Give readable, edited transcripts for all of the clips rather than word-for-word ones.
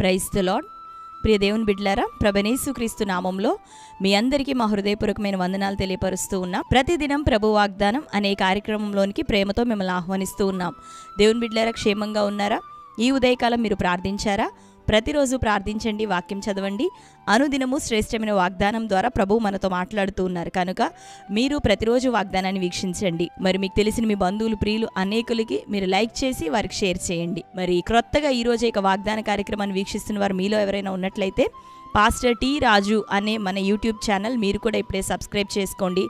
Praise the lord. ప్రియ దేవుని బిడ్డలారా, ప్రభువైన యేసుక్రీస్తు నామంలో మీ అందరికీ మా హృదయపూర్వకమైన వందనాలు తెలియపరుస్తూ ఉన్నాం. ప్రతిదినం ప్రభు వాగ్దానం అనే కార్యక్రమంలోనికి ప్రేమతో మిమ్మల్ని ఆహ్వానిస్తూ ఉన్నాం. దేవుని బిడ్డలారా, క్షేమంగా ఉన్నారా? ఈ ఉదయకాలం మీరు ప్రార్థించారా? ప్రతిరోజు ప్రార్థించండి, వాక్యం చదవండి. అనుదినము శ్రేష్టమైన వాగ్దానం ద్వారా ప్రభువు మనతో మాట్లాడుతూ ఉన్నారు కనుక మీరు ప్రతిరోజు వాగ్దానాన్ని వీక్షించండి. మరి మీకు తెలిసిన మీ బంధువులు, ప్రియులు అనేకులకి మీరు లైక్ చేసి వారికి షేర్ చేయండి. మరి క్రొత్తగా ఈరోజు ఇక వాగ్దాన కార్యక్రమాన్ని వీక్షిస్తున్న వారు మీలో ఎవరైనా ఉన్నట్లయితే పాస్టర్ టి రాజు అనే మన యూట్యూబ్ ఛానల్ మీరు కూడా ఇప్పుడే సబ్స్క్రైబ్ చేసుకోండి.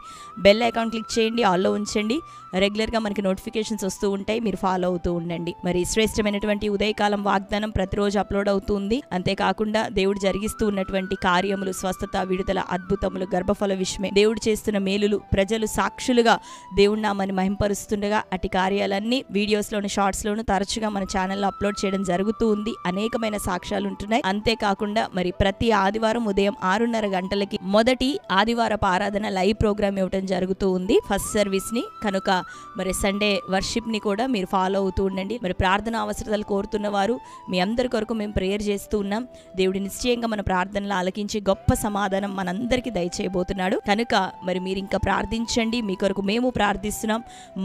బెల్ ఐకాన్ క్లిక్ చేయండి, ఆల్లో ఉంచండి. రెగ్యులర్గా మనకి నోటిఫికేషన్స్ వస్తూ ఉంటాయి, మీరు ఫాలో అవుతూ ఉండండి. మరి శ్రేష్టమైనటువంటి ఉదయకాలం వాగ్దానం ప్రతిరోజు అప్లోడ్ అవుతుంది. అంతేకాకుండా దేవుడు జరిగిస్తూ ఉన్నటువంటి కార్యములు, స్వస్థత, విడుదల, అద్భుతములు, గర్భఫల విషయమే, దేవుడు చేస్తున్న మేలులు, ప్రజలు సాక్షులుగా దేవుడి నామాన్ని మహింపరుస్తుండగా అటు కార్యాలన్నీ వీడియోస్లోను, షార్ట్స్లోను తరచుగా మన ఛానల్లో అప్లోడ్ చేయడం జరుగుతూ ఉంది. అనేకమైన సాక్ష్యాలు ఉంటున్నాయి. అంతేకాకుండా మరి ప్రతి ఆదివారం ఉదయం 6:30 గంటలకి మొదటి ఆదివారపు ఆరాధన లైవ్ ప్రోగ్రామ్ ఇవ్వడం జరుగుతూ ఉంది, ఫస్ట్ సర్వీస్ ని. కనుక మరి సండే వర్షిప్ ని కూడా మీరు ఫాలో అవుతూ ఉండండి. మరి ప్రార్థన అవసరతలు కోరుతున్న వారు మీ అందరి కొరకు మేము ప్రేయర్ చేస్తూ ఉన్నాం. దేవుడి నిశ్చయంగా మన ప్రార్థనలు ఆలకించి గొప్ప సమాధానం మనందరికీ దయచేయబోతున్నాడు. కనుక మరి మీరు ఇంకా ప్రార్థించండి. మీ కొరకు మేము ప్రార్థిస్తున్నాం.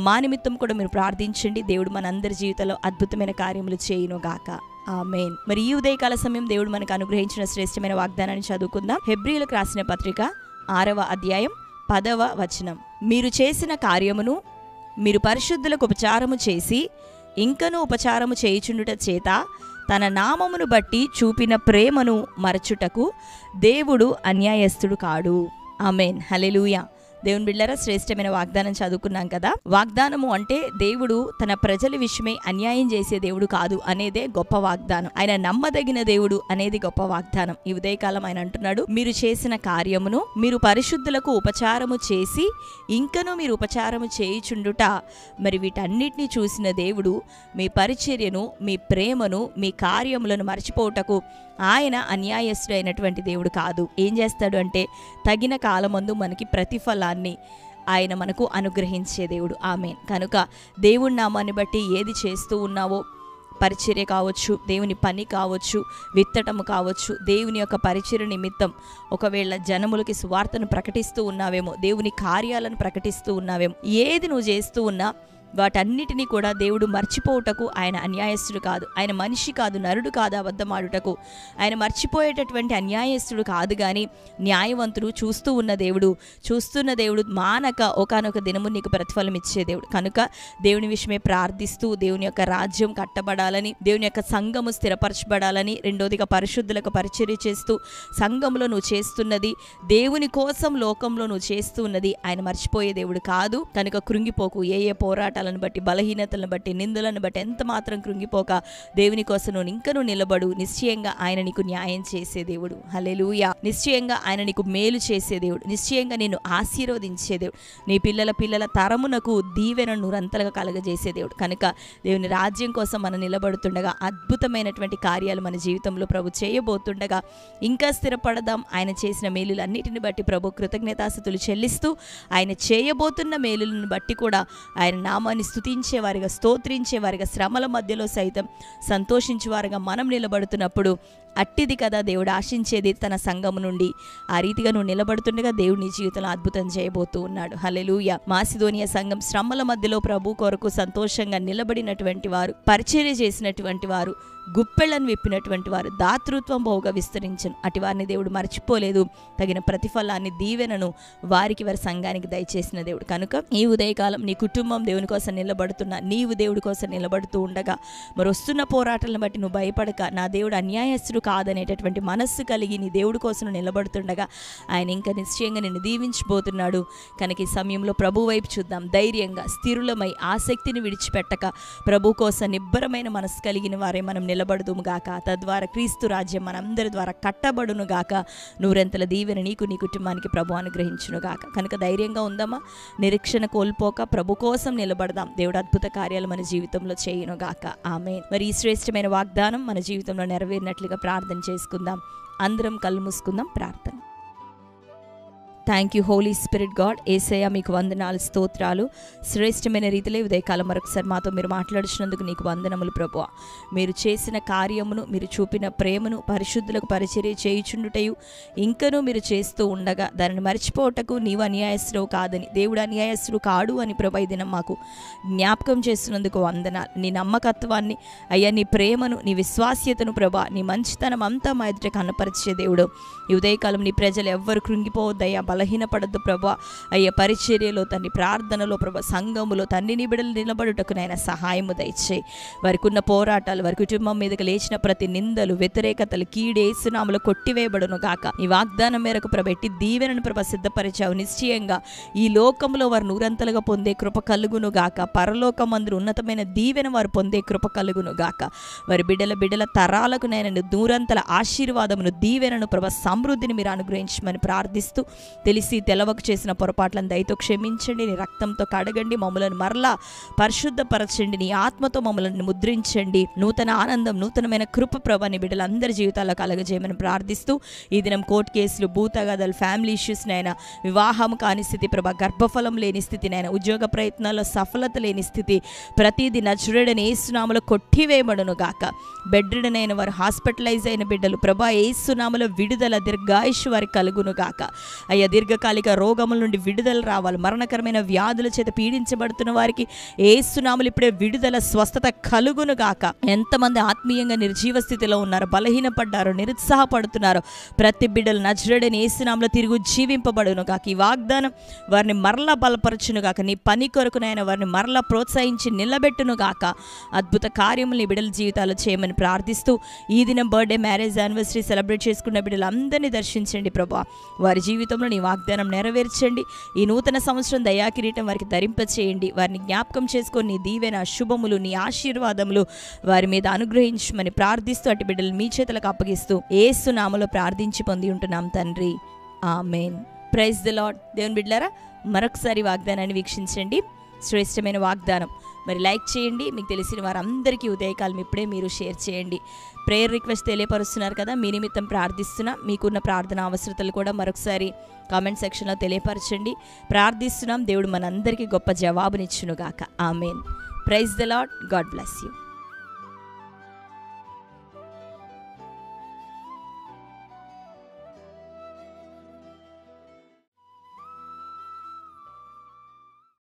మా నిమిత్తం కూడా మీరు ప్రార్థించండి. దేవుడు మనందరి జీవితంలో అద్భుతమైన కార్యములు చేయును గాక. ఆమేన్. మరి ఈ ఉదయకాల సమయం దేవుడు మనకు అనుగ్రహించిన శ్రేష్టమైన వాగ్దానాన్ని చదువుకుందాం. హెబ్రీయులకు రాసిన పత్రిక 6వ అధ్యాయం 10వ వచనం. మీరు చేసిన కార్యమును మీరు పరిశుద్ధులకు ఉపచారము చేసి ఇంకనూ ఉపచారము చేయుచుండుట చేత తన నామమును బట్టి చూపిన ప్రేమను మరచుటకు దేవుడు అన్యాయస్తుడు కాడు. ఆమేన్. హల్లెలూయా. దేవుని బిడ్డలారా, శ్రేష్టమైన వాగ్దానం చదువుకున్నాం కదా. వాగ్దానము అంటే దేవుడు తన ప్రజల విషయమై అన్యాయం చేసే దేవుడు కాదు అనేదే గొప్ప వాగ్దానం. ఆయన నమ్మదగిన దేవుడు అనేది గొప్ప వాగ్దానం. ఈ ఉదయకాలం ఆయన అంటున్నాడు, మీరు చేసిన కార్యమును మీరు పరిశుద్ధులకు ఉపచారము చేసి ఇంకనూ మీరు ఉపచారము చేయుచుండుట. మరి వీటన్నిటిని చూసిన దేవుడు మీ పరిచర్యను, మీ ప్రేమను, మీ కార్యములను మర్చిపోవుటకు ఆయన అన్యాయస్తుడు అయినటువంటి దేవుడు కాదు. ఏం చేస్తాడు అంటే తగిన కాలమందు మనకి ప్రతిఫలాన్ని ఆయన మనకు అనుగ్రహించే దేవుడు. ఆమేన్. కనుక దేవుడి నామాన్ని బట్టి ఏది చేస్తూ ఉన్నావో, పరిచర్య కావచ్చు, దేవుని పని కావచ్చు, విత్తటము కావచ్చు, దేవుని యొక్క పరిచర్య నిమిత్తం ఒకవేళ జనములకి సువార్తను ప్రకటిస్తూ ఉన్నావేమో, దేవుని కార్యాలను ప్రకటిస్తూ ఉన్నావేమో, ఏది నువ్వు చేస్తూ ఉన్నా వాటన్నిటినీ కూడా దేవుడు మర్చిపోవుటకు ఆయన అన్యాయస్తుడు కాదు. ఆయన మనిషి కాదు, నరుడు కాదు అబద్ధమాడుటకు. ఆయన మర్చిపోయేటటువంటి అన్యాయస్తుడు కాదు, కానీ న్యాయవంతుడు, చూస్తున్న దేవుడు, మానక ఒకానొక దినము నీకు ప్రతిఫలం ఇచ్చే దేవుడు. కనుక దేవుని విషయమే ప్రార్థిస్తూ దేవుని యొక్క రాజ్యం కట్టబడాలని, దేవుని యొక్క సంఘము స్థిరపరచబడాలని, రెండోదిగా పరిశుద్ధులకు పరిచర్య చేస్తూ సంఘంలో నువ్వు చేస్తున్నది, దేవుని కోసం లోకంలో నువ్వు చేస్తూ ఉన్నది ఆయన మర్చిపోయే దేవుడు కాదు. కనుక కృంగిపోకు. ఏ పోరాటాలను బట్టి, బలహీనతలను బట్టి, నిందలను బట్టి ఎంత మాత్రం కృంగిపోక దేవుని కోసం నువ్వు ఇంకనూ నిలబడు. నిశ్చయంగా ఆయన నీకు న్యాయం చేసే దేవుడు. హల్లెలూయా. నిశ్చయంగా ఆయన నీకు మేలు చేసే దేవుడు. నిశ్చయంగా నిన్ను ఆశీర్వదించే దేవుడు. నీ పిల్లల తరమునకు దీవెన నురంతలుగా కలగజేసే దేవుడు. కనుక దేవుని రాజ్యం కోసం మనం నిలబడుతుండగా అద్భుతమైనటువంటి కార్యాలు మన జీవితంలో ప్రభు చేయబోతుండగా ఇంకా స్థిరపడదాం. ఆయన చేసిన మేలులన్నిటిని బట్టి ప్రభు కృతజ్ఞతాస్తుతులు చెల్లిస్తూ ఆయన చేయబోతున్న మేలులను బట్టి కూడా ఆయన నామాన్ని స్తుతించేవారిగా, స్తోత్రించేవారిగా, శ్రమల మధ్యలో సైతం సంతోషించేవారిగా మనం నిలబడుతున్నప్పుడు అట్టిది కదా దేవుడు ఆశించేది తన సంఘము నుండి. ఆ రీతిగా నువ్వు నిలబడుతుండగా దేవుడు నీ జీవితంలో అద్భుతం చేయబోతూ ఉన్నాడు. హల్లెలూయా. మాసిదోనియా సంఘం శ్రమల మధ్యలో ప్రభు కొరకు సంతోషంగా నిలబడినటువంటి వారు, పరిచర్య చేసినటువంటి వారు, గుప్పెళ్లను విప్పినటువంటి వారు, దాతృత్వం బహుగా విస్తరించను. అటు వారిని దేవుడు మర్చిపోలేదు. తగిన ప్రతిఫలాన్ని, దీవెనను వారికి, వారి సంఘానికి దయచేసిన దేవుడు. కనుక ఈ ఉదయకాలం నీ కుటుంబం దేవుని కోసం నిలబడుతున్నా, నీవు దేవుడి కోసం నిలబడుతూ ఉండగా మరి వస్తున్న పోరాటాలను బట్టి నువ్వు భయపడక, నా దేవుడు అన్యాయస్తుడు కాదనేటటువంటి మనస్సు కలిగి నీ దేవుడి కోసం నిలబడుతుండగా ఆయన ఇంకా నిశ్చయంగా నిన్ను దీవించబోతున్నాడు. కనుక ఈ సమయంలో ప్రభు వైపు చూద్దాం. ధైర్యంగా, స్థిరులమై, ఆసక్తిని విడిచిపెట్టక ప్రభు కోసం నిబ్బరమైన మనస్సు కలిగిన వారే మనం నిలబడుదుము గాక. తద్వారా క్రీస్తు రాజ్యం మనందరి ద్వారా కట్టబడును గాక. నూరెంతల దీవెన నీకు, నీ కుటుంబానికి ప్రభు అనుగ్రహించును గాక. కనుక ధైర్యంగా ఉందామా, నిరీక్షణ కోల్పోక ప్రభు కోసం నిలబడదాం. దేవుడు అద్భుత కార్యాలు మన జీవితంలో చేయును గాక. ఆమేన్. మరి ఈ శ్రేష్టమైన వాగ్దానం మన జీవితంలో నెరవేరినట్లుగా ప్రార్థన చేసుకుందాం. అందరం కళ్ళు మూసుకుందాం. ప్రార్థన. Thank you holy spirit God. యేసయ్య మీకు వందనాలు, స్తోత్రాలు. శ్రేష్టమైన రీతిలో ఉదయకాలం మరొకసారి మాతో మీరు మాట్లాడుతున్నందుకు నీకు వందనములు ప్రభువా. మీరు చేసిన కార్యమును, మీరు చూపిన ప్రేమను, పరిశుద్ధులకు పరిచర్య చేయుచుండుటయు ఇంకనూ మీరు చేస్తూ ఉండగా దానిని మర్చిపోవటకు నీవు అన్యాయస్తుడు కాదని, దేవుడు అన్యాయస్తుడు కాడు అని ప్రభా ఈ దినం మాకు జ్ఞాపకం చేస్తున్నందుకు వందనాలు. నీ నమ్మకత్వాన్ని అయ్యా, నీ ప్రేమను, నీ విశ్వాస్యతను ప్రభా, నీ మంచితనం అంతా మా ఎదుట కనపరిచే దేవుడు. ఈ ఉదయకాలం నీ ప్రజలు ఎవ్వరు కృంగిపోవద్దయ్యా, బలహీనపడద్దు ప్రభా. అయ్యా ప్రార్థనలో తండ్రి, ప్రార్థనలో ప్రభా, సంఘములో తండ్రి నీ బిడ్డలు నిలబడుటకు నాయన సహాయము దయచేయి. వారికి ఉన్న పోరాటాలు, వారి కుటుంబం మీదకి లేచిన ప్రతి నిందలు, వ్యతిరేకతలు, కీడు యేసు నామములో కొట్టివేయబడును గాక. ఈ వాగ్దానం మేరకు ప్రభెట్టి దీవెనను ప్రభ సిద్ధపరిచావు. నిశ్చయంగా ఈ లోకంలో వారు నూరంతలుగా పొందే కృప కలుగును గాక. పరలోకమందు ఉన్నతమైన దీవెన వారు పొందే కృప కలుగును గాక. వారి బిడ్డల తరాలకు నేను నూరంతల ఆశీర్వాదమును, దీవెనను ప్రభ, సమృద్ధిని మీరు అనుగ్రహించమని ప్రార్థిస్తూ, తెలిసి తెలవకు చేసిన పొరపాట్లను దయతో క్షమించండి, నీ రక్తంతో కడగండి, మమ్మలను మరలా పరిశుద్ధపరచండి, నీ ఆత్మతో మమ్మల్ని ముద్రించండి. నూతన ఆనందం, నూతనమైన కృప ప్రభ నీ బిడ్డలందరి జీవితాల్లో కలగజేయమని ప్రార్థిస్తూ, ఈ దినం కోర్టు కేసులు, భూతగాథలు, ఫ్యామిలీ ఇష్యూస్ నైనా, వివాహం కాని స్థితి ప్రభ, గర్భఫలం లేని స్థితి నైనా, ఉద్యోగ ప్రయత్నాల్లో సఫలత లేని స్థితి ప్రతిదీ నజరేయుడైన యేసు నామములో కొట్టివేయబడును గాక. బెడ్ రిడెన్ అయిన వారు, హాస్పిటలైజ్ అయిన బిడ్డలు ప్రభా యేసు నామములో విడుదల, దీర్ఘాయుష్ వారికి కలుగును గాక. అయ్యా దీర్ఘకాలిక రోగముల నుండి విడుదల రావాలి. మరణకరమైన వ్యాధుల చేత పీడించబడుతున్న వారికి యేసు నామములో ఇప్పుడే విడుదల, స్వస్థత కలుగును గాక. ఎంతమంది ఆత్మీయంగా నిర్జీవ స్థితిలో ఉన్నారు, బలహీనపడ్డారు, నిరుత్సాహపడుతున్నారు, ప్రతి బిడ్డలు నజరేయుడైన యేసు నామములో తిరిగి జీవింపబడును గాక. ఈ వాగ్దానం వారిని మరలా బలపరచును గాక. నీ పని కొరకునైనా వారిని మరలా ప్రోత్సహించి నిలబెట్టును గాక. అద్భుత కార్యములు నీ బిడ్డల జీవితాల్లో చేయమని ప్రార్థిస్తూ, ఈ దినం బర్త్డే, మ్యారేజ్, యానివర్సరీ సెలబ్రేట్ చేసుకున్న బిడ్డలందరినీ దర్శించండి ప్రభా. వారి జీవితంలో నీ వాగ్దానం నెరవేర్చండి. ఈ నూతన సంవత్సరం దయాకిరీటం వారికి ధరింపచేయండి. వారిని జ్ఞాపకం చేసుకొని నీ దీవెన, శుభములు, నీ ఆశీర్వాదములు వారి మీద అనుగ్రహించమని ప్రార్థిస్తూ, అటు బిడ్డలు మీ చేతులకు అప్పగిస్తూ యేసు నామములో ప్రార్థించి పొంది ఉంటున్నాం తండ్రి, ఆమేన్. Praise the lord. దేవుని బిడ్డలారా, మరొకసారి వాగ్దానాన్ని వీక్షించండి. శ్రేష్టమైన వాగ్దానం. మరి లైక్ చేయండి. మీకు తెలిసిన వారందరికీ ఉదయకాలం ఇప్పుడే మీరు షేర్ చేయండి. ప్రేయర్ రిక్వెస్ట్ తెలియపరుస్తున్నారు కదా, మీ నిమిత్తం ప్రార్థిస్తున్నా. మీకున్న ప్రార్థన అవసరతలు కూడా మరొకసారి కామెంట్ సెక్షన్లో తెలియపరచండి. ప్రార్థిస్తున్నాం. దేవుడు మనందరికీ గొప్ప జవాబునిచ్చునుగాక. ఆమేన్. Praise the Lord. God bless you.